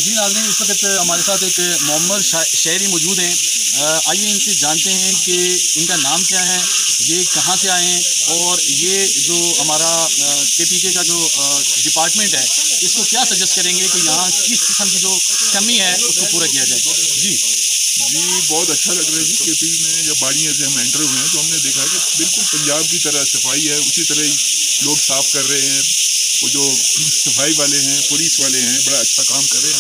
जी नाज़रीन, इस वक्त हमारे साथ एक मोहम्मद शहरी मौजूद हैं। आइए इनसे जानते हैं कि इनका नाम क्या है, ये कहाँ से आए हैं और ये जो हमारा KPK का जो डिपार्टमेंट है इसको क्या सजेस्ट करेंगे कि यहाँ किस किस्म की जो कमी है उसको पूरा किया जाए। जी बहुत अच्छा लग रहा है जी। KP में जब बाड़ियाँ से हम एंटर हुए हैं तो हमने देखा कि बिल्कुल पंजाब की तरह सफाई है, उसी तरह ही लोग साफ़ कर रहे हैं। वो जो सफाई वाले हैं, पुलिस वाले हैं, बड़ा अच्छा काम कर रहे हैं।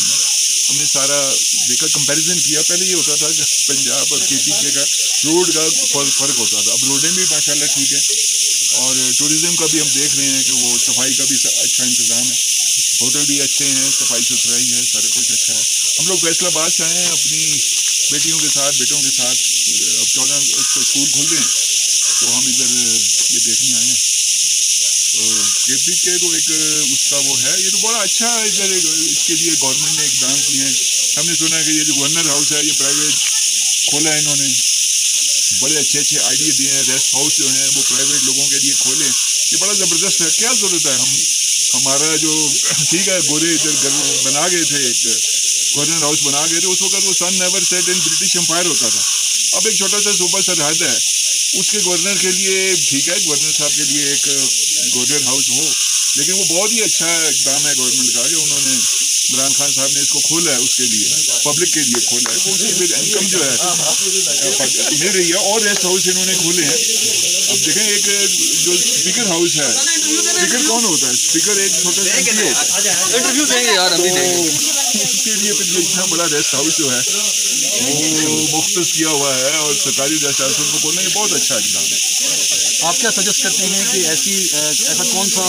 हमने सारा देखा, कंपैरिजन किया। पहले ये होता था कि पंजाब और KPK का रोड का फ़र्क होता था, अब रोडें भी माशाल्लाह ठीक है और टूरिज़्म का भी हम देख रहे हैं कि वो सफाई का भी अच्छा इंतज़ाम है, होटल भी अच्छे हैं, सफाई सुथराई है, सारा कुछ अच्छा है। हम लोग फैसलाबाद से आए हैं अपनी बेटियों के साथ, बेटों के साथ। अब 14 को स्कूल खुल गए तो हम इधर ये देखने आए हैं। और KPK तो एक उसका वो है, ये तो बड़ा अच्छा है। इधर इसके लिए गवर्नमेंट ने इकदाम किए हैं। हमने सुना कि ये जो गवर्नर हाउस है ये प्राइवेट खोला है इन्होंने, बड़े अच्छे अच्छे आइडिया दिए हैं। रेस्ट हाउस जो हैं वो प्राइवेट लोगों के लिए खोले, ये बड़ा ज़बरदस्त है। क्या ज़रूरत है, हमारा जो ठीक है गोरे इधर बना गए थे, एक गवर्नर हाउस बना गए थे, उस वक्त वो sun never set in British Empire होता था। अब एक छोटा सा सूबा सरहद है, उसके गवर्नर के लिए ठीक है, गवर्नर साहब के लिए एक गवर्नर हाउस हो, लेकिन वो बहुत ही अच्छा इकदाम है गवर्नमेंट का कि उन्होंने, इमरान खान साहब ने इसको खोला है, उसके लिए पब्लिक के लिए खोला है। वो उसकी फिर इनकम जो है मिल रही है। और रेस्ट हाउस इन्होंने खोले हैं। अब देखें, एक जो स्पीकर हाउस है, स्पीकर कौन होता है? स्पीकर एक छोटा सा इंटरव्यू देंगे यार, अभी उसके लिए फिर ये इतना बड़ा रेस्ट हाउस जो है वो मुख्तस किया हुआ है और सरकारी रेस्ट हाउस को खोलना ये बहुत अच्छा इकदाम है। आप क्या सजेस्ट करते हैं कि ऐसा कौन सा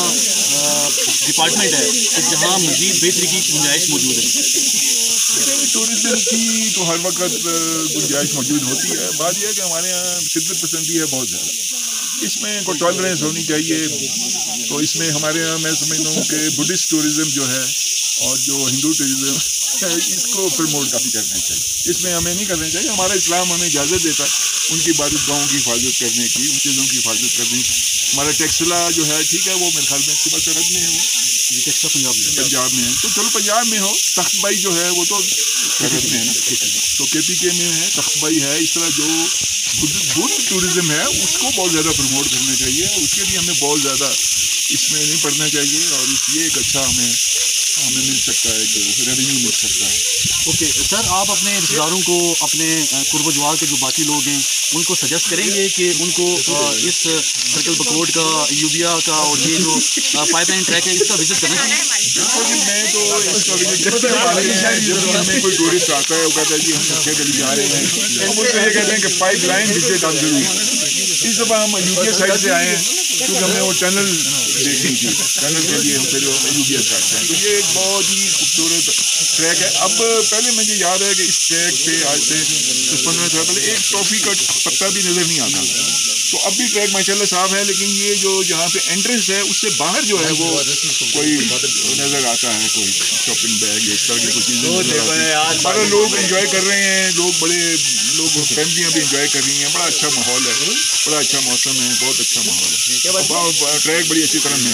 डिपार्टमेंट है कि जहाँ मज़ीद बेहतरी की गुंजाइश मौजूद है? टूरिज्म की तो हर वक्त गुंजाइश मौजूद होती है। बात यह है कि हमारे यहाँ शिद्दत पसंदी है बहुत ज़्यादा, इसमें कोई टॉलरेंस होनी चाहिए। तो इसमें हमारे यहाँ मैं समझता हूँ कि बुद्धिस्ट टूरिज़म जो है और जो हिंदू टूरिज़म इसको प्रमोट काफ़ी करना चाहिए। इसमें हमें नहीं करना चाहिए। हमारा इस्लाम हमें इजाज़त देता है उनकी इबादत गाहों की हिफाजत करने की, उन चीज़ों की हिफाजत करने की। हमारा टेक्सला जो है ठीक है, वो मेरे ख्याल में सुबह सरहद में है, वो टेक्सला पंजाब में है। तो चलो पंजाब में हो, तख्तबाई जो है वो तो सरहद में है ना, तो KPK में है, तख्तबाई है। इस तरह जो बुद्ध टूरिज़म है उसको बहुत ज़्यादा प्रमोट करना चाहिए, उसके लिए हमें बहुत ज़्यादा इसमें नहीं पड़ना चाहिए और ये एक अच्छा हमें मिल सकता है, जो रेवेन्यू मिल सकता है। ओके सर, आप अपने रिश्तेदारों को, अपने कुर्ब जवार के जो बाकी लोग हैं उनको सजेस्ट करेंगे कि उनको इस सर्कल बकोट का, यूबिया का और ये जो पाइपलाइन ट्रैक है इसका विजिट करना चाहिए? मैं तो इसका विजिट जब हमें कोई टूरिस्ट आता है वो कहता है जी हम अच्छे गली जा रहे हैं, तो वो ये कहते हैं कि पाइपलाइन विजिट आप जरूर। इस दफ़ा हम UPS साइड से आए हैं क्योंकि हमने वो टनल देखी थी, टनल के लिए हम फिर UPS से आते हैं। तो ये एक बहुत ही खूबसूरत ट्रैक है। अब पहले मुझे याद है कि इस ट्रैक पे आज से 10-15 साल पहले एक टॉफ़ी का पत्ता भी नज़र नहीं आता था। तो अब भी ट्रैक माशाल्लाह साफ है, लेकिन ये जो जहाँ पे एंट्रेंस है उससे बाहर जो है वो कोई नज़र आता है, कोई शॉपिंग बैग इस तरह की कुछ चीज़ें। सारे लोग एंजॉय कर रहे हैं, लोग फैमिलियाँ भी एंजॉय कर रही हैं। बड़ा अच्छा माहौल है, बड़ा अच्छा मौसम है, बहुत अच्छा माहौल है। ट्रैक बड़ी अच्छी तरह में